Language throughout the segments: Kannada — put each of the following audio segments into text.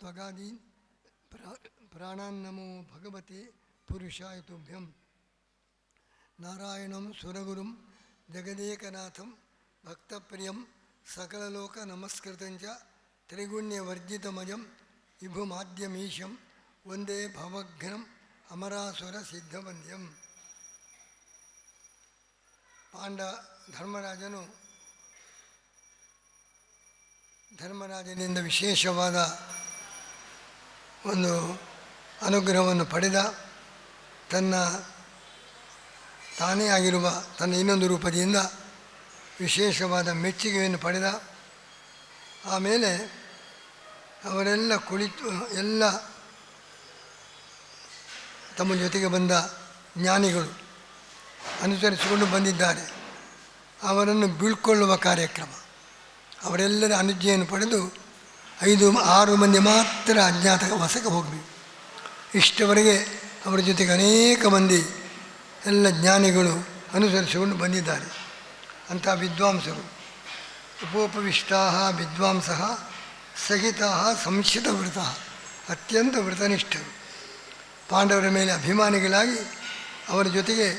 ಪಗಾದೀನ್ ಪ್ರಾಣಾನ್ನಮೋ ಭಗವತೆ ಪುರುಷಾಯ ತುಭ್ಯಂ. ನಾರಾಯಣಂ ಸುರಗುರುಂ ಜಗದೇಕನಾಥಂ ಭಕ್ತಪ್ರಿಯಂ ಸಕಲಲೋಕ ನಮಸ್ಕೃತಂಚ ತ್ರಿಗುಣ್ಯವರ್ಜಿತಮಜಂ ವಿಭುಮಾದ್ಯಮೀಶಂ ವಂದೇ ಭವಘ್ನಂ ಅಮರಾಸುರ ಸಿದ್ಧವಂದ್ಯಂ. ಧರ್ಮರಾಜನಿಂದ ವಿಶೇಷವಾದ ಒಂದು ಅನುಗ್ರಹವನ್ನು ಪಡೆದ, ತಾನೇ ಆಗಿರುವ ತನ್ನ ಇನ್ನೊಂದು ರೂಪದಿಂದ ವಿಶೇಷವಾದ ಮೆಚ್ಚುಗೆಯನ್ನು ಪಡೆದ. ಆಮೇಲೆ ಅವರೆಲ್ಲ ಎಲ್ಲ ತಮ್ಮ ಜೊತೆಗೆ ಬಂದ ಜ್ಞಾನಿಗಳು ಅನುಸರಿಸಿಕೊಂಡು ಬಂದಿದ್ದಾರೆ. ಅವರನ್ನು ಬೀಳ್ಕೊಳ್ಳುವ ಕಾರ್ಯಕ್ರಮ, ಅವರೆಲ್ಲರ ಅನುಜ್ಞೆಯನ್ನು ಪಡೆದು 5-6 ಮಂದಿ ಮಾತ್ರ ಅಜ್ಞಾತವಾಸಕ್ಕೆ ಹೋಗಬೇಕು. ಇಷ್ಟವರೆಗೆ ಅವರ ಜೊತೆಗೆ ಅನೇಕ ಮಂದಿ ಎಲ್ಲ ಜ್ಞಾನಿಗಳು ಅನುಸರಿಸಿಕೊಂಡು ಬಂದಿದ್ದಾರೆ. ಅಂಥ ವಿದ್ವಾಂಸರು ಉಪೋಪವಿಷ್ಟಾ ವಿದ್ವಾಂಸ ಸಹಿತಾ ಸಂಶಿತವೃತ ಅತ್ಯಂತ ವೃತನಿಷ್ಠರು. ಪಾಂಡವರ ಮೇಲೆ ಅಭಿಮಾನಿಗಳಾಗಿ ಅವರ ಜೊತೆಗೆ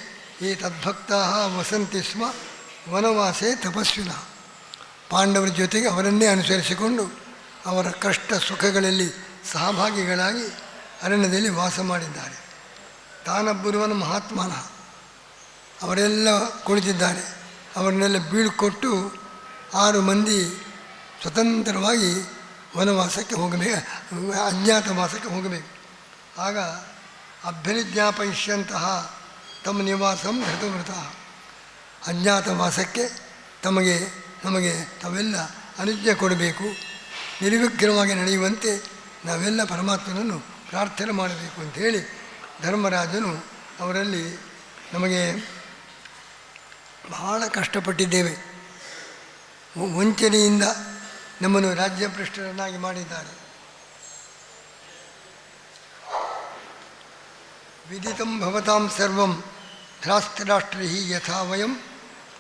ಈ ತದ್ಭಕ್ತಾ ವಸಂತಿ ಸ್ಮ ವನವಾಸೇ ತಪಸ್ವಿನಃ. ಪಾಂಡವರ ಜೊತೆಗೆ ಅವರನ್ನೇ ಅನುಸರಿಸಿಕೊಂಡು ಅವರ ಕಷ್ಟ ಸುಖಗಳಲ್ಲಿ ಸಹಭಾಗಿಗಳಾಗಿ ಅರಣ್ಯದಲ್ಲಿ ವಾಸ ಮಾಡಿದ್ದಾರೆ. ತಾನೊಬ್ಬರುವನು ಮಹಾತ್ಮನಃ, ಅವರೆಲ್ಲ ಕುಳಿತಿದ್ದಾರೆ. ಅವರನ್ನೆಲ್ಲ ಬೀಳ್ಕೊಟ್ಟು 6 ಮಂದಿ ಸ್ವತಂತ್ರವಾಗಿ ವನವಾಸಕ್ಕೆ ಹೋಗಬೇಕು, ಅಜ್ಞಾತವಾಸಕ್ಕೆ ಹೋಗಬೇಕು. ಆಗ ಅಭ್ಯನುಜ್ಞಾಪಯಿಷ್ಯಂತಹ ತಮ್ಮ ನಿವಾಸಂ ಧೃತವೃತ. ಅಜ್ಞಾತವಾಸಕ್ಕೆ ನಮಗೆ ತಾವೆಲ್ಲ ಅನುಜ್ಞೆ ಕೊಡಬೇಕು, ನಿರ್ವಿಘ್ನವಾಗಿ ನಡೆಯುವಂತೆ ನಾವೆಲ್ಲ ಪರಮಾತ್ಮನನ್ನು ಪ್ರಾರ್ಥನೆ ಮಾಡಬೇಕು ಅಂಥೇಳಿ ಧರ್ಮರಾಜನು ಅವರಲ್ಲಿ ನಮಗೆ ಬಹಳ ಕಷ್ಟಪಟ್ಟಿದ್ದೇವೆ, ವಂಚನೆಯಿಂದ ನಮ್ಮನ್ನು ರಾಜ್ಯಭ್ರಷ್ಟರನ್ನಾಗಿ ಮಾಡಿದ್ದಾರೆ. ವಿದಿತಂ ಭವತಾಂ ಸರ್ವಂ ಧೃತರಾಷ್ಟ್ರೈ ಯಥಾ ವಯಂ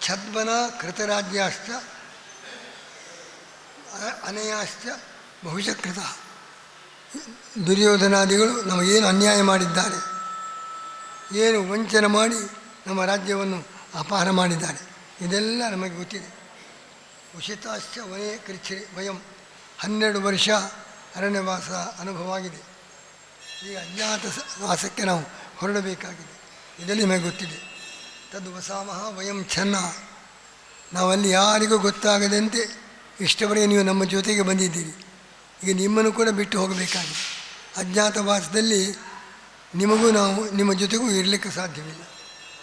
ಛದ್ಮನ ಕೃತರಾಜ್ಯಾಶ್ಚ ಅನಯಾಶ್ಚ ಬಹುಶಃ. ದುರ್ಯೋಧನಾದಿಗಳು ನಮಗೇನು ಅನ್ಯಾಯ ಮಾಡಿದ್ದಾರೆ, ಏನು ವಂಚನೆ ಮಾಡಿ ನಮ್ಮ ರಾಜ್ಯವನ್ನು ಅಪಹಾರ ಮಾಡಿದ್ದಾರೆ, ಇದೆಲ್ಲ ನಮಗೆ ಗೊತ್ತಿದೆ. ಉಷಿತಾಶ್ಚ ವನೇ ಕೃಚ್ಛರಿ ವಯಂ 12 ವರ್ಷ ಅರಣ್ಯವಾಸ ಅನುಭವ ಆಗಿದೆ. ಈ ಅಜ್ಞಾತ ವಾಸಕ್ಕೆ ನಾವು ಹೊರಡಬೇಕಾಗಿದೆ, ಇದರಲ್ಲಿ ನಮಗೆ ಗೊತ್ತಿದೆ. ತದ್ ವಸಾಮಃ ವಯಂ ಛನ್ನ, ನಾವಲ್ಲಿ ಯಾರಿಗೂ ಗೊತ್ತಾಗದಂತೆ ಇಷ್ಟವರೆಗೆ ನೀವು ನಮ್ಮ ಜೊತೆಗೆ ಬಂದಿದ್ದೀರಿ, ಈಗ ನಿಮ್ಮನ್ನು ಕೂಡ ಬಿಟ್ಟು ಹೋಗಬೇಕಾಗಿದೆ. ಅಜ್ಞಾತವಾಸದಲ್ಲಿ ನಿಮಗೂ ನಾವು ನಿಮ್ಮ ಜೊತೆಗೂ ಇರಲಿಕ್ಕೆ ಸಾಧ್ಯವಿಲ್ಲ.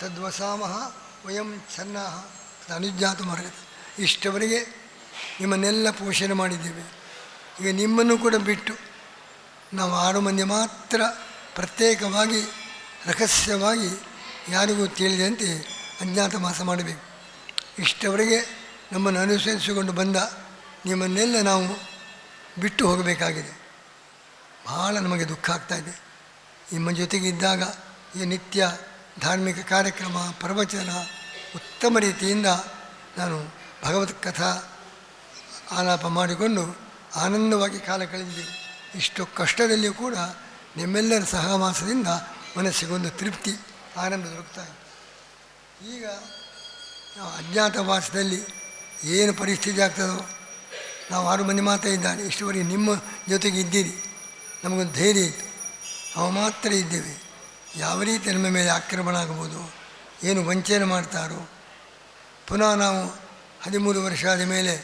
ತದ್ವಸಾಮಃ ವಯಂ ಛನ್ನಃ ಅನುಜ್ಞಾತ ಮಾರ್ಗ. ಇಷ್ಟವರೆಗೆ ನಿಮ್ಮನ್ನೆಲ್ಲ ಪೋಷಣೆ ಮಾಡಿದ್ದೇವೆ, ಈಗ ನಿಮ್ಮನ್ನು ಕೂಡ ಬಿಟ್ಟು ನಾವು 6 ಮಂದಿ ಮಾತ್ರ ಪ್ರತ್ಯೇಕವಾಗಿ ರಹಸ್ಯವಾಗಿ ಯಾರಿಗೂ ತಿಳಿದಂತೆ ಅಜ್ಞಾತವಾಸ ಮಾಡಬೇಕು. ಇಷ್ಟವರೆಗೆ ನಮ್ಮನ್ನು ಅನುಸರಿಸಿಕೊಂಡು ಬಂದ ನಿಮ್ಮನ್ನೆಲ್ಲ ನಾವು ಬಿಟ್ಟು ಹೋಗಬೇಕಾಗಿದೆ. ಬಹಳ ನಮಗೆ ದುಃಖ ಆಗ್ತಾಯಿದೆ. ನಿಮ್ಮ ಜೊತೆಗೆ ಇದ್ದಾಗ ಈ ನಿತ್ಯ ಧಾರ್ಮಿಕ ಕಾರ್ಯಕ್ರಮ ಪ್ರವಚನ ಉತ್ತಮ ರೀತಿಯಿಂದ ನಾನು ಭಗವತ್ ಕಥಾ ಆಲಾಪ ಮಾಡಿಕೊಂಡು ಆನಂದವಾಗಿ ಕಾಲ ಕಳೆದಿದ್ದೇವೆ. ಇಷ್ಟು ಕಷ್ಟದಲ್ಲಿಯೂ ಕೂಡ ನಿಮ್ಮೆಲ್ಲರ ಸಹವಾಸದಿಂದ ಮನಸ್ಸಿಗೊಂದು ತೃಪ್ತಿ ಆನಂದ ದೊರಕ್ತಾಯಿದೆ. ಈಗ ನಾವು ಅಜ್ಞಾತವಾಸದಲ್ಲಿ ಏನು ಪರಿಸ್ಥಿತಿ ಆಗ್ತದೋ, ನಾವು 6 ಮಂದಿ ಮಾತ್ರ ಇದ್ದಾರೆ, ಇಷ್ಟುವರೆಗೆ ನಿಮ್ಮ ಜೊತೆಗೆ ಇದ್ದೀರಿ, ನಮಗೊಂದು ಧೈರ್ಯ ಇತ್ತು. ನಾವು ಮಾತ್ರ ಇದ್ದೇವೆ, ಯಾವ ರೀತಿ ನಮ್ಮ ಮೇಲೆ ಆಕ್ರಮಣ ಆಗ್ಬೋದು, ಏನು ವಂಚನೆ ಮಾಡ್ತಾರೋ, ಪುನಃ ನಾವು 13 ವರ್ಷ ಆದ ಮೇಲೆ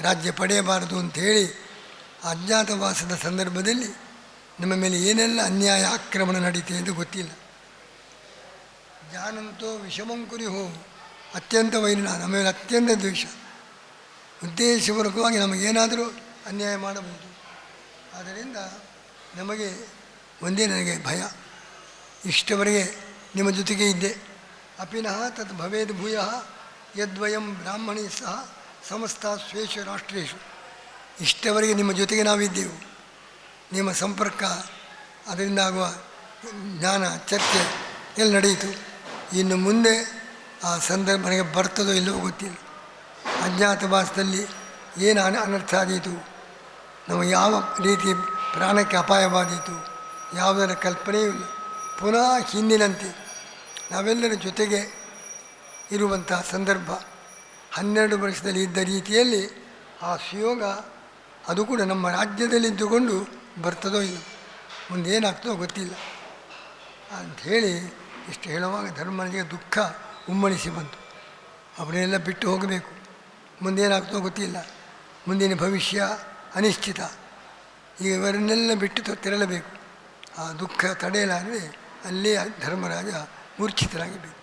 ರಾಜ್ಯ ಪಡೆಯಬಾರದು ಅಂಥೇಳಿ ಅಜ್ಞಾತವಾಸದ ಸಂದರ್ಭದಲ್ಲಿ ನಮ್ಮ ಮೇಲೆ ಏನೆಲ್ಲ ಅನ್ಯಾಯ ಆಕ್ರಮಣ ನಡೀತೆ ಎಂದು ಗೊತ್ತಿಲ್ಲ. ಜಾನಂತೋ ವಿಷಮಂಕುರಿ ಹೋ, ಅತ್ಯಂತ ವೈರಿಣ, ನಮ್ಮ ಮೇಲೆ ಅತ್ಯಂತ ದ್ವೇಷ, ಉದ್ದೇಶಪೂರ್ವಕವಾಗಿ ನಮಗೇನಾದರೂ ಅನ್ಯಾಯ ಮಾಡಬಹುದು. ಆದ್ದರಿಂದ ನಮಗೆ ನನಗೆ ಭಯ. ಇಷ್ಟವರೆಗೆ ನಿಮ್ಮ ಜೊತೆಗೆ ಇದ್ದೆ. ಅಪಿನಃ ತತ್ ಭವೇದ್ ಭೂಯಃ ಯದ್ವಯಂ ಬ್ರಾಹ್ಮಣಿ ಸಹ ಸಮಸ್ತ ಸ್ವೇಷು ರಾಷ್ಟ್ರೇಶು. ಇಷ್ಟವರೆಗೆ ನಿಮ್ಮ ಜೊತೆಗೆ ನಾವಿದ್ದೆವು, ನಿಮ್ಮ ಸಂಪರ್ಕ, ಅದರಿಂದ ಆಗುವ ಜ್ಞಾನ ಚರ್ಚೆ ಎಲ್ಲ ನಡೆಯಿತು. ಇನ್ನು ಮುಂದೆ ಆ ಸಂದರ್ಭ ನನಗೆ ಬರ್ತದೋ ಇಲ್ಲವೋ ಗೊತ್ತಿಲ್ಲ. ಅಜ್ಞಾತವಾಸದಲ್ಲಿ ಏನು ಅನರ್ಥ ಆದೀತು, ನಮಗೆ ಯಾವ ರೀತಿ ಪ್ರಾಣಕ್ಕೆ ಅಪಾಯವಾದೀತು, ಯಾವುದರ ಕಲ್ಪನೆಯೂ ಇಲ್ಲ. ಪುನಃ ಹಿಂದಿನಂತೆ ನಾವೆಲ್ಲರ ಜೊತೆಗೆ ಇರುವಂಥ ಸಂದರ್ಭ 12 ವರ್ಷದಲ್ಲಿ ಇದ್ದ ರೀತಿಯಲ್ಲಿ ಆ ಸುಯೋಗ ಅದು ಕೂಡ ನಮ್ಮ ರಾಜ್ಯದಲ್ಲಿದ್ದುಕೊಂಡು ಬರ್ತದೋ ಇಲ್ಲ, ಮುಂದೇನಾಗ್ತದೋ ಗೊತ್ತಿಲ್ಲ ಅಂಥೇಳಿ ಇಷ್ಟು ಹೇಳುವಾಗ ಧರ್ಮನಿಗೆ ದುಃಖ ಉಮ್ಮಳಿಸಿ ಬಂತು. ಅವರೆಲ್ಲ ಬಿಟ್ಟು ಹೋಗಬೇಕು, ಮುಂದೇನಾಗ್ತದೋ ಗೊತ್ತಿಲ್ಲ, ಮುಂದಿನ ಭವಿಷ್ಯ ಅನಿಶ್ಚಿತ. ಈಗ ಇವರನ್ನೆಲ್ಲ ಬಿಟ್ಟು ತೆರಳಬೇಕು. ಆ ದುಃಖ ತಡೆಯಲಾಗದೆ ಅಲ್ಲೇ ಧರ್ಮರಾಜ ಮೂರ್ಛಿತರಾಗಬೇಕು.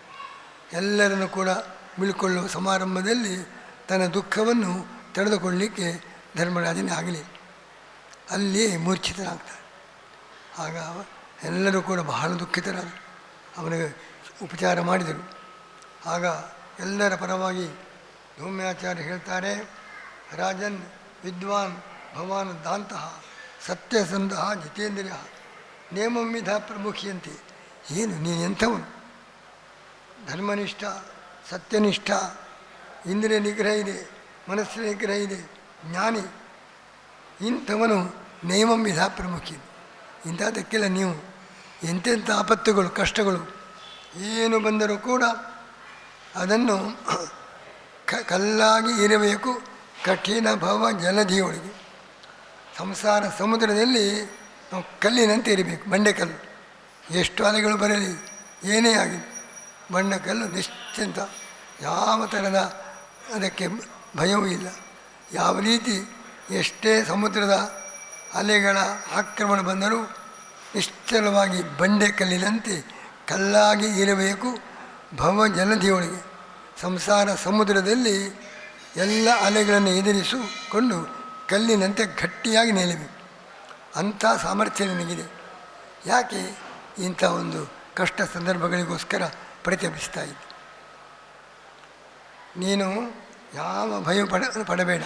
ಎಲ್ಲರನ್ನು ಕೂಡ ಬೀಳ್ಕೊಳ್ಳುವ ಸಮಾರಂಭದಲ್ಲಿ ತನ್ನ ದುಃಖವನ್ನು ತಡೆದುಕೊಳ್ಳಲಿಕ್ಕೆ ಧರ್ಮರಾಜನೇ ಆಗಲಿ, ಅಲ್ಲಿಯೇ ಮೂರ್ಛಿತನಾಗ್ತಾನೆ. ಆಗ ಎಲ್ಲರೂ ಕೂಡ ಬಹಳ ದುಃಖಿತರಾದರು. ಅವನಿಗೆ ಉಪಚಾರ ಮಾಡಿದರು. ಆಗ ಎಲ್ಲರ ಪರವಾಗಿ ಧೂಮ್ಯಾಚಾರ್ಯ ಹೇಳ್ತಾರೆ, ರಾಜನ್ ವಿದ್ವಾನ್ ಭವಾನ್ ದಾಂತಹ ಸತ್ಯಸಂಧ ಜಿತೇಂದ್ರಿಯ ನೇಮಮ್ಮಿಧ ಪ್ರಮುಖಿಯಂತೆ. ಏನು ನೀನು ಎಂಥವನು? ಧರ್ಮನಿಷ್ಠ, ಸತ್ಯನಿಷ್ಠ, ಇಂದ್ರಿಯ ನಿಗ್ರಹ ಇದೆ, ಮನಸ್ಸಿನ ನಿಗ್ರಹ ಇದೆ, ಜ್ಞಾನಿ. ಇಂಥವನು ನೇಮಮ್ಮಿಧ ಪ್ರಮುಖಿ. ಇಂಥದಕ್ಕೆಲ್ಲ ನೀವು ಎಂತೆಂಥ ಆಪತ್ತುಗಳು ಕಷ್ಟಗಳು ಏನು ಬಂದರೂ ಕೂಡ ಅದನ್ನು ಕಲ್ಲಾಗಿ ಇರಬೇಕು. ಕಠಿಣ ಭವ ಜಲಧಿಯೊಳಗೆ ಸಂಸಾರ ಸಮುದ್ರದಲ್ಲಿ ನಾವು ಕಲ್ಲಿನಂತೆ ಇರಬೇಕು. ಬಂಡೆಕಲ್ಲು ಎಷ್ಟು ಅಲೆಗಳು ಬರಲಿ, ಏನೇ ಆಗಲಿ ಬಂಡೆಕಲ್ಲು ನಿಶ್ಚಿಂತ, ಯಾವ ಥರದ ಅದಕ್ಕೆ ಭಯವೂ ಇಲ್ಲ. ಯಾವ ರೀತಿ ಎಷ್ಟೇ ಸಮುದ್ರದ ಅಲೆಗಳ ಆಕ್ರಮಣ ಬಂದರೂ ನಿಶ್ಚಲವಾಗಿ ಬಂಡೆಕಲ್ಲಿನಂತೆ ಕಲ್ಲಾಗಿ ಇರಬೇಕು. ಭವ ಜಲಧಿಯೊಳಗೆ ಸಂಸಾರ ಸಮುದ್ರದಲ್ಲಿ ಎಲ್ಲ ಅಲೆಗಳನ್ನು ಎದುರಿಸಿಕೊಂಡು ಕಲ್ಲಿನಂತೆ ಗಟ್ಟಿಯಾಗಿ ನಿಲ್ಲಬೇಕು. ಅಂಥ ಸಾಮರ್ಥ್ಯ ನನಗಿದೆ. ಯಾಕೆ ಇಂಥ ಒಂದು ಕಷ್ಟ ಸಂದರ್ಭಗಳಿಗೋಸ್ಕರ ಪ್ರತಿಭಟಿಸ್ತಾ ಇದ್ದೆ. ನೀನು ಯಾವ ಭಯ ಪಡಬೇಡ.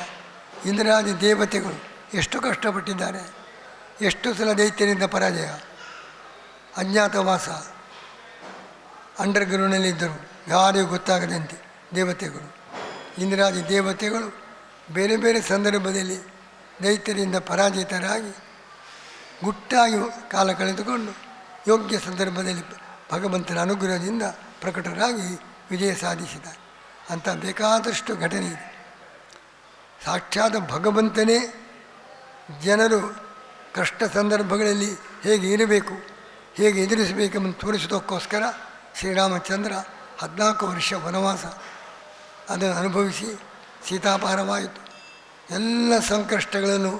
ಇಂದ್ರಾದಿ ದೇವತೆಗಳು ಎಷ್ಟು ಕಷ್ಟಪಟ್ಟಿದ್ದಾರೆ, ಎಷ್ಟು ಸಲ ದೈತ್ಯರಿಂದ ಪರಾಜಯ, ಅಜ್ಞಾತವಾಸ, ಅಂಡರ್ಗ್ರೌಂಡ್ನಲ್ಲಿದ್ದರು, ಯಾರಿಗೂ ಗೊತ್ತಾಗದಂತೆ ದೇವತೆಗಳು. ಇಂದ್ರಾದಿ ದೇವತೆಗಳು ಬೇರೆ ಬೇರೆ ಸಂದರ್ಭದಲ್ಲಿ ದೈತ್ಯರಿಂದ ಪರಾಜಿತರಾಗಿ ಗುಟ್ಟಾಗಿ ಕಾಲ ಕಳೆದುಕೊಂಡು ಯೋಗ್ಯ ಸಂದರ್ಭದಲ್ಲಿ ಭಗವಂತನ ಅನುಗ್ರಹದಿಂದ ಪ್ರಕಟರಾಗಿ ವಿಜಯ ಸಾಧಿಸಿದ್ದಾರೆ. ಅಂಥ ಬೇಕಾದಷ್ಟು ಘಟನೆ ಇದೆ. ಸಾಕ್ಷಾತ್ ಭಗವಂತನೇ ಜನರು ಕಷ್ಟ ಸಂದರ್ಭಗಳಲ್ಲಿ ಹೇಗೆ ಇರಬೇಕು, ಹೇಗೆ ಎದುರಿಸಬೇಕೆಂಬುದು ತೋರಿಸೋದಕ್ಕೋಸ್ಕರ ಶ್ರೀರಾಮಚಂದ್ರ 14 ವರ್ಷ ವನವಾಸ ಅದನ್ನು ಅನುಭವಿಸಿ ಸೀತಾಪಾರವಾಯಿತು. ಎಲ್ಲ ಸಂಕಷ್ಟಗಳನ್ನು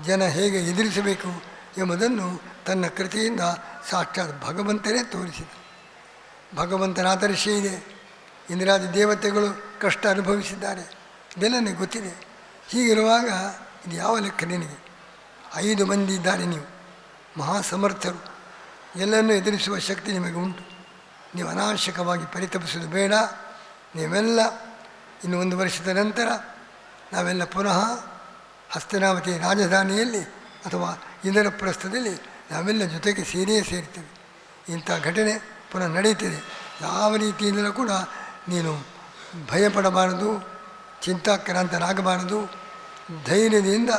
ಜನ ಹೇಗೆ ಎದುರಿಸಬೇಕು ಎಂಬುದನ್ನು ತನ್ನ ಕೃತಿಯಿಂದ ಸಾಕ್ಷಾತ್ ಭಗವಂತನೇ ತೋರಿಸಿದ. ಭಗವಂತನ ಆದರ್ಶ ಇದೆ. ಇಂದ್ರಾದಿ ದೇವತೆಗಳು ಕಷ್ಟ ಅನುಭವಿಸಿದ್ದಾರೆ, ಇದೆಲ್ಲ ನನಗೆ ಗೊತ್ತಿದೆ. ಹೀಗಿರುವಾಗ ಇದು ಯಾವ ಲೆಕ್ಕ ನಿನಗೆ? 5 ಮಂದಿ ಇದ್ದಾರೆ, ನೀವು ಮಹಾಸಮರ್ಥರು, ಎಲ್ಲರನ್ನೂ ಎದುರಿಸುವ ಶಕ್ತಿ ನಿಮಗೆ ಉಂಟು. ನೀವು ಅನಾವಶ್ಯಕವಾಗಿ ಪರಿತಪಿಸೋದು ಬೇಡ. ನೀವೆಲ್ಲ ಇನ್ನು 1 ವರ್ಷದ ನಂತರ ನಾವೆಲ್ಲ ಪುನಃ ಹಸ್ತಿನಾವತಿ ರಾಜಧಾನಿಯಲ್ಲಿ ಅಥವಾ ಇಂದ್ರಪ್ರಸ್ಥದಲ್ಲಿ ನಾವೆಲ್ಲ ಜೊತೆಗೆ ಸೇರಿಯೇ ಸೇರ್ತೇವೆ. ಇಂಥ ಘಟನೆ ಪುನಃ ನಡೀತಿದೆ. ಯಾವ ರೀತಿಯಿಂದಲೂ ಕೂಡ ನೀನು ಭಯಪಡಬಾರದು, ಚಿಂತಾಕ್ರಾಂತನಾಗಬಾರದು. ಧೈರ್ಯದಿಂದ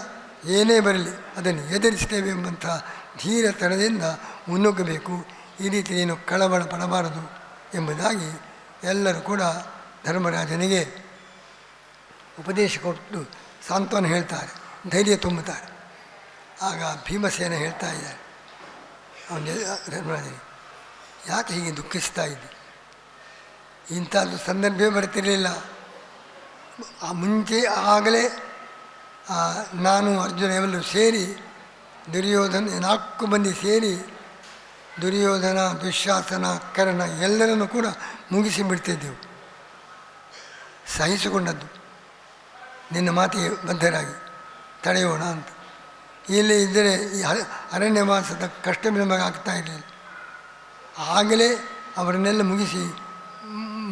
ಏನೇ ಬರಲಿ ಅದನ್ನು ಎದುರಿಸ್ತೇವೆ ಎಂಬಂಥ ಧೀರತನದಿಂದ ಮುನ್ನುಗ್ಗಬೇಕು. ಈ ರೀತಿ ನೀನು ಕಳವಳ ಪಡಬಾರದು ಎಂಬುದಾಗಿ ಎಲ್ಲರೂ ಕೂಡ ಧರ್ಮರಾಜನಿಗೆ ಉಪದೇಶ ಕೊಟ್ಟು ಸಾಂತ್ವನ ಹೇಳ್ತಾರೆ, ಧೈರ್ಯ ತುಂಬುತ್ತಾರೆ. ಆಗ ಭೀಮಸೇನ ಹೇಳ್ತಾ ಇದ್ದಾರೆ ಅವನಿಗೆ, ಧರ್ಮರಾಜನಿಗೆ, ಯಾಕೆ ಹೀಗೆ ದುಃಖಿಸ್ತಾ ಇದ್ದೆ? ಇಂಥದ್ದು ಸಂದರ್ಭವೇ ಬರ್ತಿರಲಿಲ್ಲ. ಮುಂಚೆ ಆಗಲೇ ನಾನು ಅರ್ಜುನ ಎಲ್ಲರೂ ಸೇರಿ ದುರ್ಯೋಧನ 4 ಮಂದಿ ಸೇರಿ ದುರ್ಯೋಧನ, ದುಶ್ಯಾಸನ, ಕರ್ಣ ಎಲ್ಲರನ್ನು ಕೂಡ ಮುಗಿಸಿ ಬಿಡ್ತಿದ್ದೆವು. ಸಹಿಸಿಕೊಂಡದ್ದು ನಿನ್ನ ಮಾತಿಗೆ ಬದ್ಧರಾಗಿ ತಡೆಯೋಣ ಅಂತ. ಇಲ್ಲಿ ಇದ್ದರೆ ಈ ಅರಣ್ಯವಾಸದ ಕಷ್ಟ ನಮಗೆ ಆಗ್ತಾ ಇರಲಿಲ್ಲ. ಆಗಲೇ ಅವರನ್ನೆಲ್ಲ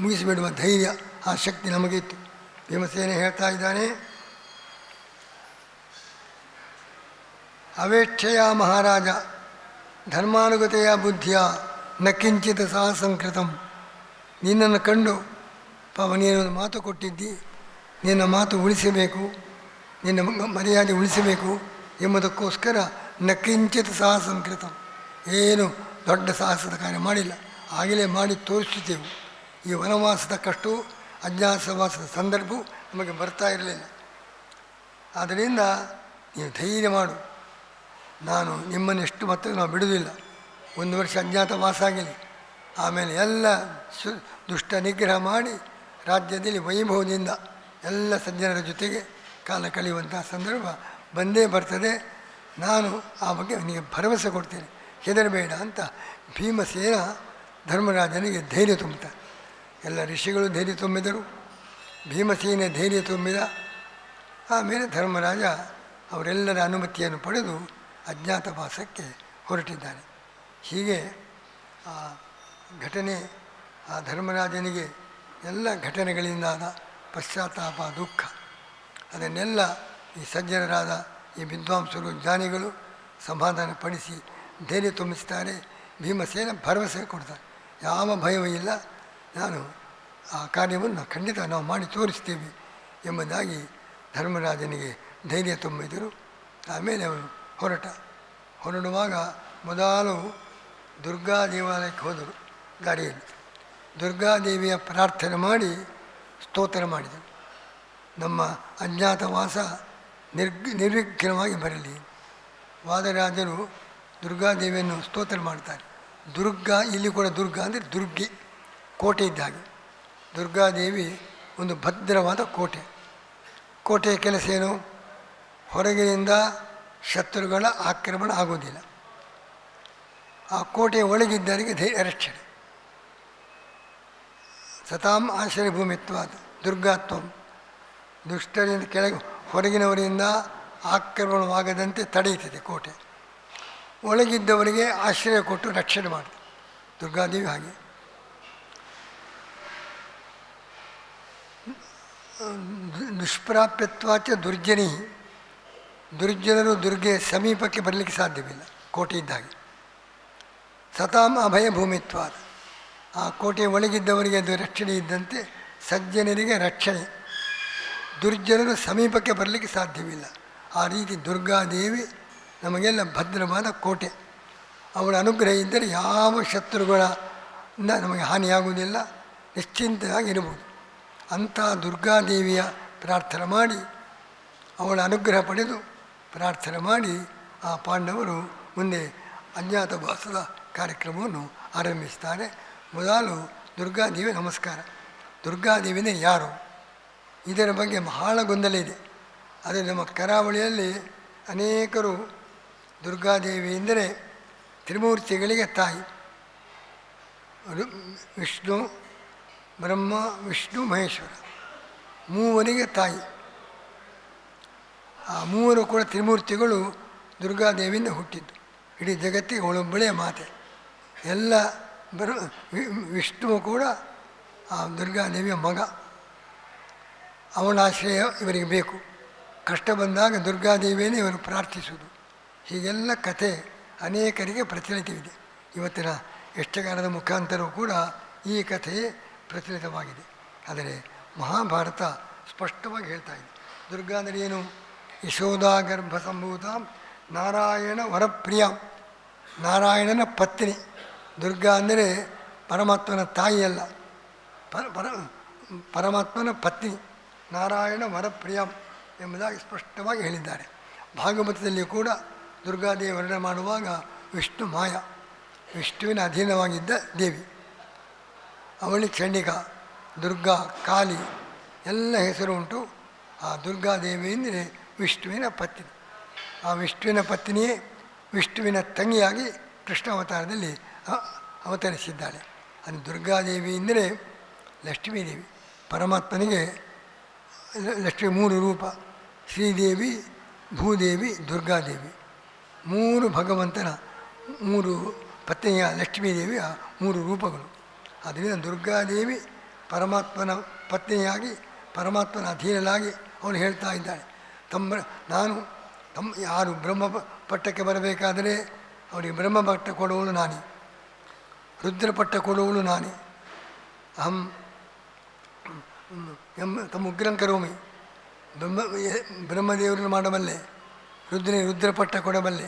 ಮುಗಿಸಿಬಿಡುವ ಧೈರ್ಯ, ಆ ಶಕ್ತಿ ನಮಗಿತ್ತು. ಭೀಮಸೇನೆ ಹೇಳ್ತಾ ಇದ್ದಾನೆ, ಅವೇಕ್ಷೆಯ ಮಹಾರಾಜ ಧರ್ಮಾನುಗತೆಯ ಬುದ್ಧಿಯ ನ ಕಿಂಚಿತ್ ಸಾಹಸಂಕೃತಂ. ನಿನ್ನನ್ನು ಕಂಡು ನೀನೊಂದು ಮಾತು ಕೊಟ್ಟಿದ್ದಿ, ನಿನ್ನ ಮಾತು ಉಳಿಸಬೇಕು, ನಿನ್ನ ಮರ್ಯಾದೆ ಉಳಿಸಬೇಕು ಎಂಬುದಕ್ಕೋಸ್ಕರ ನ ಕಿಂಚಿತ್ ಸಾಹಸಂ ಕೃತಂ, ಏನು ದೊಡ್ಡ ಸಾಹಸದ ಕಾರ್ಯ ಮಾಡಿಲ್ಲ, ಆಗಲೇ ಮಾಡಿ ತೋರಿಸುತ್ತೇವೆ. ಈ ವನವಾಸದ ಕಷ್ಟವು ಅಜ್ಞಾತವಾಸದ ಸಂದರ್ಭವು ನಮಗೆ ಬರ್ತಾ ಇರಲಿಲ್ಲ. ಆದ್ದರಿಂದ ನೀವು ಧೈರ್ಯ ಮಾಡು, ನಾನು ನಿಮ್ಮನ್ನು ಎಷ್ಟು ಮತ್ತು ನಾವು ಬಿಡುವುದಿಲ್ಲ. 1 ವರ್ಷ ಅಜ್ಞಾತವಾಸ ಆಗಲಿ, ಆಮೇಲೆ ಎಲ್ಲ ದುಷ್ಟ ನಿಗ್ರಹ ಮಾಡಿ ರಾಜ್ಯದಲ್ಲಿ ವೈಭವದಿಂದ ಎಲ್ಲ ಸಜ್ಜನರ ಜೊತೆಗೆ ಕಾಲ ಕಳೆಯುವಂಥ ಸಂದರ್ಭ ಬಂದೇ ಬರ್ತದೆ. ನಾನು ಆ ಬಗ್ಗೆ ನಿನಗೆ ಭರವಸೆ ಕೊಡ್ತೇನೆ, ಹೆದರಬೇಡ ಅಂತ ಭೀಮಸೇನ ಧರ್ಮರಾಜನಿಗೆ ಧೈರ್ಯ ತುಂಬುತ್ತಾರೆ. ಎಲ್ಲ ಋಷಿಗಳು ಧೈರ್ಯ ತುಂಬಿದರು, ಭೀಮಸೇನ ಧೈರ್ಯ ತುಂಬಿದ. ಆಮೇಲೆ ಧರ್ಮರಾಜ ಅವರೆಲ್ಲರ ಅನುಮತಿಯನ್ನು ಪಡೆದು ಅಜ್ಞಾತವಾಸಕ್ಕೆ ಹೊರಟಿದ್ದಾನೆ. ಹೀಗೆ ಆ ಘಟನೆ, ಆ ಧರ್ಮರಾಜನಿಗೆ ಎಲ್ಲ ಘಟನೆಗಳಿಂದಾದ ಪಶ್ಚಾತ್ತಾಪ, ದುಃಖ, ಅದನ್ನೆಲ್ಲ ಈ ಸಜ್ಜನರಾದ ಈ ವಿದ್ವಾಂಸರು, ಜ್ಞಾನಿಗಳು ಸಮಾಧಾನ ಪಡಿಸಿ ಧೈರ್ಯ ತುಂಬಿಸ್ತಾರೆ. ಭೀಮಸೇನ ಭರವಸೆ ಕೊಡ್ತಾರೆ, ಯಾವ ಭಯವೂ ಇಲ್ಲ, ನಾನು ಆ ಕಾರ್ಯವನ್ನು ಖಂಡಿತ ನಾವು ಮಾಡಿ ತೋರಿಸ್ತೇವೆ ಎಂಬುದಾಗಿ ಧರ್ಮರಾಜನಿಗೆ ಧೈರ್ಯ ತುಂಬಿದರು. ಆಮೇಲೆ ಅವನು ಹೊರಡುವಾಗ ಮೊದಲು ದುರ್ಗಾ ದೇವಾಲಯಕ್ಕೆ ಹೋದರು. ದಾರಿಯಲ್ಲಿ ದುರ್ಗಾದೇವಿಯ ಪ್ರಾರ್ಥನೆ ಮಾಡಿ ಸ್ತೋತ್ರ ಮಾಡಿದರು. ನಮ್ಮ ಅಜ್ಞಾತವಾಸ ನಿರ್ವಿಘ್ನವಾಗಿ ಬರಲಿ. ವಾದರಾಜರು ದುರ್ಗಾದೇವಿಯನ್ನು ಸ್ತೋತ್ರ ಮಾಡ್ತಾರೆ. ದುರ್ಗಾ, ಇಲ್ಲಿ ಕೂಡ ದುರ್ಗಾ ಅಂದರೆ ದುರ್ಗಿ, ಕೋಟೆ ಇದ್ದ ಹಾಗೆ. ದುರ್ಗಾದೇವಿ ಒಂದು ಭದ್ರವಾದ ಕೋಟೆ. ಕೋಟೆಯ ಕೆಲಸ ಏನು? ಹೊರಗಿನಿಂದ ಶತ್ರುಗಳ ಆಕ್ರಮಣ ಆಗೋದಿಲ್ಲ. ಆ ಕೋಟೆಯ ಒಳಗಿದ್ದವರಿಗೆ ಧೈರ್ಯ ರಕ್ಷಣೆ. ಸತಾಂ ಆಶ್ರಯ ಭೂಮಿತ್ವಾದ ದುರ್ಗಾತ್ವಂ, ದುಷ್ಟರಿಂದ ಕೆಳಗೆ ಹೊರಗಿನವರಿಂದ ಆಕ್ರಮಣವಾಗದಂತೆ ತಡೆಯುತ್ತದೆ ಕೋಟೆ. ಒಳಗಿದ್ದವರಿಗೆ ಆಶ್ರಯ ಕೊಟ್ಟು ರಕ್ಷಣೆ ಮಾಡ್ತಾರೆ ದುರ್ಗಾದೇವಿ. ಹಾಗೆ ದುಷ್ಪ್ರಾಪ್ಯತ್ವಾಚ ದುರ್ಜನಿ, ದುರ್ಜನರು ದುರ್ಗೆ ಸಮೀಪಕ್ಕೆ ಬರಲಿಕ್ಕೆ ಸಾಧ್ಯವಿಲ್ಲ ಕೋಟೆ ಇದ್ದಾಗೆ. ಸತಾಂ ಅಭಯ ಭೂಮಿತ್ವಾದ, ಆ ಕೋಟೆಯ ಒಳಗಿದ್ದವರಿಗೆ ಅದು ರಕ್ಷಣೆ ಇದ್ದಂತೆ ಸಜ್ಜನರಿಗೆ ರಕ್ಷಣೆ. ದುರ್ಜನರು ಸಮೀಪಕ್ಕೆ ಬರಲಿಕ್ಕೆ ಸಾಧ್ಯವಿಲ್ಲ. ಆ ರೀತಿ ದುರ್ಗಾದೇವಿ ನಮಗೆಲ್ಲ ಭದ್ರವಾದ ಕೋಟೆ. ಅವಳ ಅನುಗ್ರಹ ಇದ್ದರೆ ಯಾವ ಶತ್ರುಗಳಿಂದ ನಮಗೆ ಹಾನಿಯಾಗುವುದಿಲ್ಲ, ನಿಶ್ಚಿಂತೆಯಾಗಿರ್ಬೋದು. ಅಂಥ ದುರ್ಗಾದೇವಿಯ ಪ್ರಾರ್ಥನೆ ಮಾಡಿ, ಅವಳ ಅನುಗ್ರಹ ಪಡೆದು ಪ್ರಾರ್ಥನೆ ಮಾಡಿ ಆ ಪಾಂಡವರು ಮುಂದೆ ಅಜ್ಞಾತವಾಸದ ಕಾರ್ಯಕ್ರಮವನ್ನು ಆರಂಭಿಸ್ತಾರೆ. ಮೊದಲು ದುರ್ಗಾದೇವಿ ನಮಸ್ಕಾರ. ದುರ್ಗಾದೇವಿನೇ ಯಾರು? ಇದರ ಬಗ್ಗೆ ಬಹಳ ಗೊಂದಲ ಇದೆ. ಅದೇ ನಮ್ಮ ಕರಾವಳಿಯಲ್ಲಿ ಅನೇಕರು ದುರ್ಗಾದೇವಿ ಎಂದರೆ ತ್ರಿಮೂರ್ತಿಗಳಿಗೆ ತಾಯಿ. ವಿಷ್ಣು, ಬ್ರಹ್ಮ, ವಿಷ್ಣು, ಮಹೇಶ್ವರ, ಮೂವರಿಗೆ ತಾಯಿ. ಆ ಮೂವರು ಕೂಡ ತ್ರಿಮೂರ್ತಿಗಳು ದುರ್ಗಾದೇವಿಯಿಂದ ಹುಟ್ಟಿದ್ದು. ಇಡೀ ಜಗತ್ತಿಗೆ ಅವಳೊಬ್ಬಳೇ ಮಾತೆ. ಎಲ್ಲ ವಿಷ್ಣುವು ಕೂಡ ಆ ದುರ್ಗಾದೇವಿಯ ಮಗ. ಅವಳ ಆಶ್ರಯ ಇವರಿಗೆ ಬೇಕು. ಕಷ್ಟ ಬಂದಾಗ ದುರ್ಗಾದೇವಿಯನ್ನೇ ಇವರು ಪ್ರಾರ್ಥಿಸುವುದು. ಹೀಗೆಲ್ಲ ಕಥೆ ಅನೇಕರಿಗೆ ಪ್ರಚಲಿತವಿದೆ. ಇವತ್ತಿನ ಯಕ್ಷಗಾನದ ಮುಖಾಂತರವೂ ಕೂಡ ಈ ಕಥೆಯೇ ಪ್ರಚಲಿತವಾಗಿದೆ. ಆದರೆ ಮಹಾಭಾರತ ಸ್ಪಷ್ಟವಾಗಿ ಹೇಳ್ತಾ ಇದೆ. ದುರ್ಗಾ ಅಂದರೆ ಏನು? ಯಶೋಧಾ ಗರ್ಭ ಸಂಭೂತ ನಾರಾಯಣ ವರಪ್ರಿಯ, ನಾರಾಯಣನ ಪತ್ನಿ. ದುರ್ಗಾ ಅಂದರೆ ಪರಮಾತ್ಮನ ತಾಯಿಯಲ್ಲ, ಪರಮಾತ್ಮನ ಪತ್ನಿ, ನಾರಾಯಣ ವರಪ್ರಿಯ ಎಂಬುದಾಗಿ ಸ್ಪಷ್ಟವಾಗಿ ಹೇಳಿದ್ದಾರೆ. ಭಾಗವತದಲ್ಲಿ ಕೂಡ ದುರ್ಗಾದೇವಿ ವರ್ಣನೆ ಮಾಡುವಾಗ ವಿಷ್ಣು ಮಾಯ, ವಿಷ್ಣುವಿನ ಅಧೀನವಾಗಿದ್ದ ದೇವಿ. ಅವಳಿ ಚಂಡಿಕಾ, ದುರ್ಗಾ, ಕಾಳಿ ಎಲ್ಲ ಹೆಸರು ಉಂಟು. ಆ ದುರ್ಗಾದೇವಿ ಅಂದರೆ ವಿಷ್ಣುವಿನ ಪತ್ನಿ. ಆ ವಿಷ್ಣುವಿನ ಪತ್ನಿಯೇ ವಿಷ್ಣುವಿನ ತಂಗಿಯಾಗಿ ಕೃಷ್ಣಾವತಾರದಲ್ಲಿ ಅವತರಿಸಿದ್ದಾಳೆ. ಅದು ದುರ್ಗಾದೇವಿ ಅಂದರೆ ಲಕ್ಷ್ಮೀದೇವಿ. ಪರಮಾತ್ಮನಿಗೆ ಲಕ್ಷ್ಮಿ 3 ರೂಪ: ಶ್ರೀದೇವಿ, ಭೂದೇವಿ, ದುರ್ಗಾದೇವಿ. 3 ಭಗವಂತನ 3 ಪತ್ನಿಯ ಲಕ್ಷ್ಮೀದೇವಿಯ 3 ರೂಪಗಳು. ಅದರಿಂದ ದುರ್ಗಾದೇವಿ ಪರಮಾತ್ಮನ ಪತ್ನಿಯಾಗಿ ಪರಮಾತ್ಮನ ಅಧೀನಲಾಗಿ ಅವಳು ಹೇಳ್ತಾ ಇದ್ದಾಳೆ, ಯಾರು ಬ್ರಹ್ಮ ಪಟ್ಟಕ್ಕೆ ಬರಬೇಕಾದರೆ ಅವರಿಗೆ ಬ್ರಹ್ಮ ಪಟ್ಟ ಕೊಡುವಳು ನಾನೇ, ರುದ್ರಪಟ್ಟ ಕೊಡುವಳು ನಾನೇ. ಅಹಂ ಉಗ್ರಂ ಕರೋಮಿ, ಬ್ರಹ್ಮದೇವರನ್ನು ಮಾಡಬಲ್ಲೆ, ರುದ್ರಪಟ್ಟ ಕೊಡಬಲ್ಲೆ,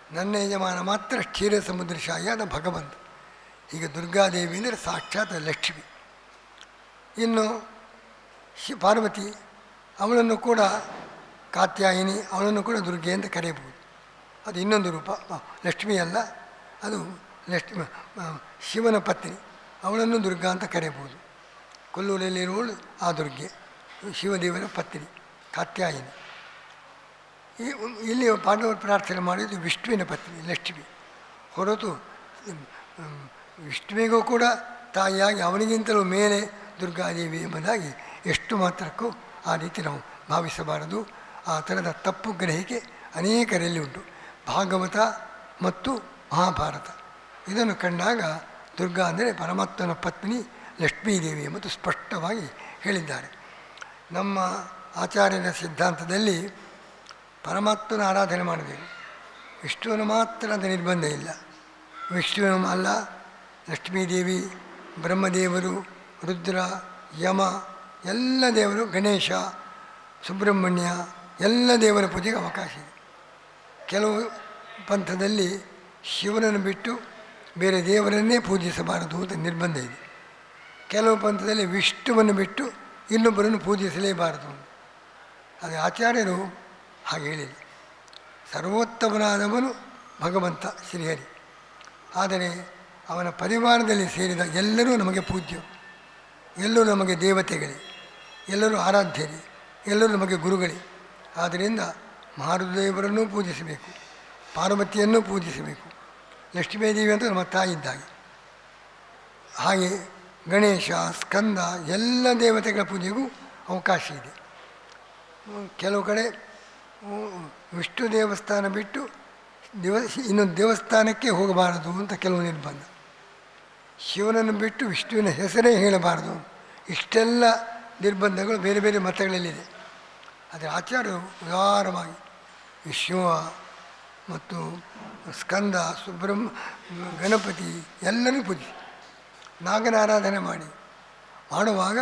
ನನ್ನ ಯಜಮಾನ ಮಾತ್ರ ಕ್ಷೀರ ಸಮುದ್ರಶಾಹಿಯಾದ ಭಗವಂತ. ಈಗ ದುರ್ಗಾದೇವಿ ಅಂದರೆ ಸಾಕ್ಷಾತ್ ಲಕ್ಷ್ಮಿ. ಇನ್ನು ಪಾರ್ವತಿ, ಅವಳನ್ನು ಕೂಡ ಕಾತ್ಯಾಯಿನಿ, ಅವಳನ್ನು ಕೂಡ ದುರ್ಗೆ ಅಂತ ಕರೆಯಬಹುದು. ಅದು ಇನ್ನೊಂದು ರೂಪ. ಲಕ್ಷ್ಮಿ ಅಲ್ಲ, ಅದು ಲಕ್ಷ್ಮಿ ಶಿವನ ಪತ್ನಿ, ಅವಳನ್ನು ದುರ್ಗಾ ಅಂತ ಕರೆಯಬಹುದು. ಕೊಲ್ಲೂರಲ್ಲಿರುವವಳು ಆ ದುರ್ಗೆ, ಶಿವದೇವರ ಪತ್ನಿ ಕಾತ್ಯಾಯಿನಿ. ಇಲ್ಲಿ ಪಾಂಡವರು ಪ್ರಾರ್ಥನೆ ಮಾಡಿದ್ದು ವಿಷ್ಣುವಿನ ಪತ್ನಿ ಲಕ್ಷ್ಮಿ ಹೊರತು ವಿಷ್ಣುವಿಗೂ ಕೂಡ ತಾಯಿಯಾಗಿ ಅವನಿಗಿಂತಲೂ ಮೇಲೆ ದುರ್ಗಾದೇವಿ ಎಂಬುದಾಗಿ ಎಷ್ಟು ಮಾತ್ರಕ್ಕೂ ಆ ರೀತಿ ನಾವು ಭಾವಿಸಬಾರದು. ಆ ಥರದ ತಪ್ಪು ಗ್ರಹಿಕೆ ಅನೇಕರಲ್ಲಿ ಉಂಟು. ಭಾಗವತ ಮತ್ತು ಮಹಾಭಾರತ ಇದನ್ನು ಕಂಡಾಗ ದುರ್ಗಾ ಅಂದರೆ ಪರಮಾತ್ಮನ ಪತ್ನಿ ಲಕ್ಷ್ಮೀದೇವಿ ಎಂಬುದು ಸ್ಪಷ್ಟವಾಗಿ ಹೇಳಿದ್ದಾರೆ. ನಮ್ಮ ಆಚಾರ್ಯರ ಸಿದ್ಧಾಂತದಲ್ಲಿ ಪರಮಾತ್ಮನ ಆರಾಧನೆ ಮಾಡಬೇಕು, ವಿಷ್ಣುವನ್ನು ಮಾತ್ರ ಅಂತ ನಿರ್ಬಂಧ ಇಲ್ಲ. ವಿಷ್ಣುವನ್ನು ಅಲ್ಲ, ಲಕ್ಷ್ಮೀದೇವಿ, ಬ್ರಹ್ಮದೇವರು, ರುದ್ರ, ಯಮ ಎಲ್ಲ ದೇವರು, ಗಣೇಶ, ಸುಬ್ರಹ್ಮಣ್ಯ ಎಲ್ಲ ದೇವರ ಪೂಜೆಗೆ ಅವಕಾಶ ಇದೆ. ಕೆಲವು ಪಂಥದಲ್ಲಿ ಶಿವನನ್ನು ಬಿಟ್ಟು ಬೇರೆ ದೇವರನ್ನೇ ಪೂಜಿಸಬಾರದು ಅಂತ ನಿರ್ಬಂಧ ಇದೆ. ಕೆಲವು ಪಂಥದಲ್ಲಿ ವಿಷ್ಣುವನ್ನು ಬಿಟ್ಟು ಇನ್ನೊಬ್ಬರನ್ನು ಪೂಜಿಸಲೇಬಾರದು. ಅದು ಆಚಾರ್ಯರು ಹಾಗೆ ಹೇಳಿಲ್ಲ. ಸರ್ವೋತ್ತಮನಾದವನು ಭಗವಂತ ಶ್ರೀಹರಿ. ಆದರೆ ಅವನ ಪರಿವಾರದಲ್ಲಿ ಸೇರಿದ ಎಲ್ಲರೂ ನಮಗೆ ಪೂಜ್ಯರು, ಎಲ್ಲರೂ ನಮಗೆ ದೇವತೆಗಳೇ, ಎಲ್ಲರೂ ಆರಾಧ್ಯರೇ, ಎಲ್ಲರೂ ನಮಗೆ ಗುರುಗಳೇ. ಆದ್ದರಿಂದ ಮಹಾರುದ್ರದೇವರನ್ನೂ ಪೂಜಿಸಬೇಕು, ಪಾರ್ವತಿಯನ್ನು ಪೂಜಿಸಬೇಕು. ಲಕ್ಷ್ಮೀದೇವಿ ಅಂತ ನಮ್ಮ ತಾಯಿ ಇದ್ದಾಗೆ. ಹಾಗೆ ಗಣೇಶ, ಸ್ಕಂದ ಎಲ್ಲ ದೇವತೆಗಳ ಪೂಜೆಗೂ ಅವಕಾಶ ಇದೆ. ಕೆಲವು ಕಡೆ ವಿಷ್ಣು ದೇವಸ್ಥಾನ ಬಿಟ್ಟು ಇನ್ನೊಂದು ದೇವಸ್ಥಾನಕ್ಕೆ ಹೋಗಬಾರದು ಅಂತ ಕೆಲವು ನಿರ್ಬಂಧ. ಶಿವನನ್ನು ಬಿಟ್ಟು ವಿಷ್ಣುವಿನ ಹೆಸರೇ ಹೇಳಬಾರದು. ಇಷ್ಟೆಲ್ಲ ನಿರ್ಬಂಧಗಳು ಬೇರೆ ಬೇರೆ ಮತಗಳಲ್ಲಿದೆ. ಆದರೆ ಆಚಾರ್ಯರು ಉದಾರವಾಗಿ ಶಿವ ಮತ್ತು ಸ್ಕಂದ, ಗಣಪತಿ ಎಲ್ಲರೂ ಪೂಜಿಸಿ ನಾಗನ ಆರಾಧನೆ ಮಾಡುವಾಗ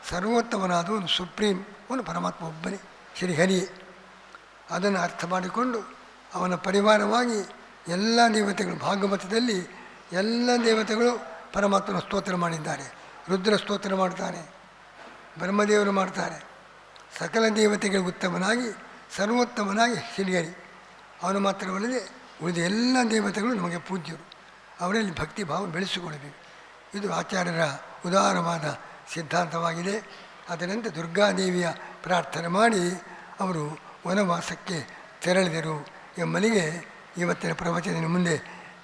ಸರ್ವೋತ್ತಮನಾದ ಒಂದು ಸುಪ್ರೀಂ ಒಂದು ಪರಮಾತ್ಮ ಒಬ್ಬನೇ ಶ್ರೀಹರಿಯೇ. ಅದನ್ನು ಅರ್ಥ ಮಾಡಿಕೊಂಡು ಅವನ ಪರಿವಾರವಾಗಿ ಎಲ್ಲ ದೇವತೆಗಳು, ಭಾಗವತದಲ್ಲಿ ಎಲ್ಲ ದೇವತೆಗಳು ಪರಮಾತ್ಮನ ಸ್ತೋತ್ರ ಮಾಡಿದ್ದಾರೆ. ರುದ್ರ ಸ್ತೋತ್ರ ಮಾಡ್ತಾನೆ, ಬ್ರಹ್ಮದೇವರು ಮಾಡ್ತಾರೆ. ಸಕಲ ದೇವತೆಗಳಿಗೆ ಉತ್ತಮನಾಗಿ ಸರ್ವೋತ್ತಮನಾಗಿ ಶ್ರೀಹರಿ. ಅವನು ಮಾತ್ರವಲ್ಲದೆ ಉಳಿದ ಎಲ್ಲ ದೇವತೆಗಳು ನಮಗೆ ಪೂಜ್ಯರು. ಅವರಲ್ಲಿ ಭಕ್ತಿ ಭಾವ ಬೆಳೆಸಿಕೊಳ್ಳಬೇಕು. ಇದು ಆಚಾರ್ಯರ ಉದಾರವಾದ ಸಿದ್ಧಾಂತವಾಗಿದೆ. ಅದರಂತೆ ದುರ್ಗಾದೇವಿಯ ಪ್ರಾರ್ಥನೆ ಮಾಡಿ ಅವರು ವನವಾಸಕ್ಕೆ ತೆರಳಿದರು ಎಂಬಲಿಗೆ ಇವತ್ತಿನ ಪ್ರವಚನದ ಮುಂದೆ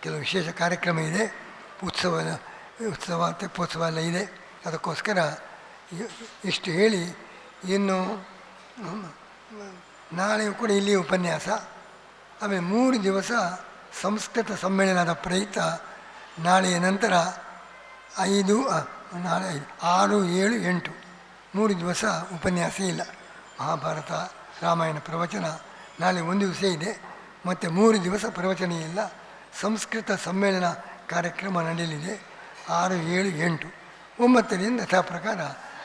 ಕೆಲವು ವಿಶೇಷ ಕಾರ್ಯಕ್ರಮ ಇದೆ. ಉತ್ಸವ ತೆಪ್ಪೋತ್ಸವ ಎಲ್ಲ ಇದೆ. ಅದಕ್ಕೋಸ್ಕರ ಇಷ್ಟು ಹೇಳಿ, ಇನ್ನು ನಾಳೆಯೂ ಕೂಡ ಇಲ್ಲಿ ಉಪನ್ಯಾಸ, ಆಮೇಲೆ 3 ದಿವಸ ಸಂಸ್ಕೃತ ಸಮ್ಮೇಳನದ ಪ್ರಯುಕ್ತ ನಾಳೆಯ ನಂತರ 6, 7, 8 3 ದಿವಸ ಉಪನ್ಯಾಸ ಇಲ್ಲ. ಮಹಾಭಾರತ, ರಾಮಾಯಣ ಪ್ರವಚನ ನಾಳೆ ಒಂದು ದಿವಸ ಇದೆ. ಮತ್ತು 3 ದಿವಸ ಪ್ರವಚನ ಇಲ್ಲ. ಸಂಸ್ಕೃತ ಸಮ್ಮೇಳನ ಕಾರ್ಯಕ್ರಮ ನಡೆಯಲಿದೆ 6, 7, 8. 9ರಿಂದ ಯಥಾ ಪ್ರಕಾರ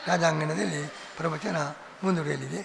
ರಾಜಾಂಗಣದಲ್ಲಿ ಪ್ರವಚನ ಮುಂದುವರಿಯಲಿದೆ.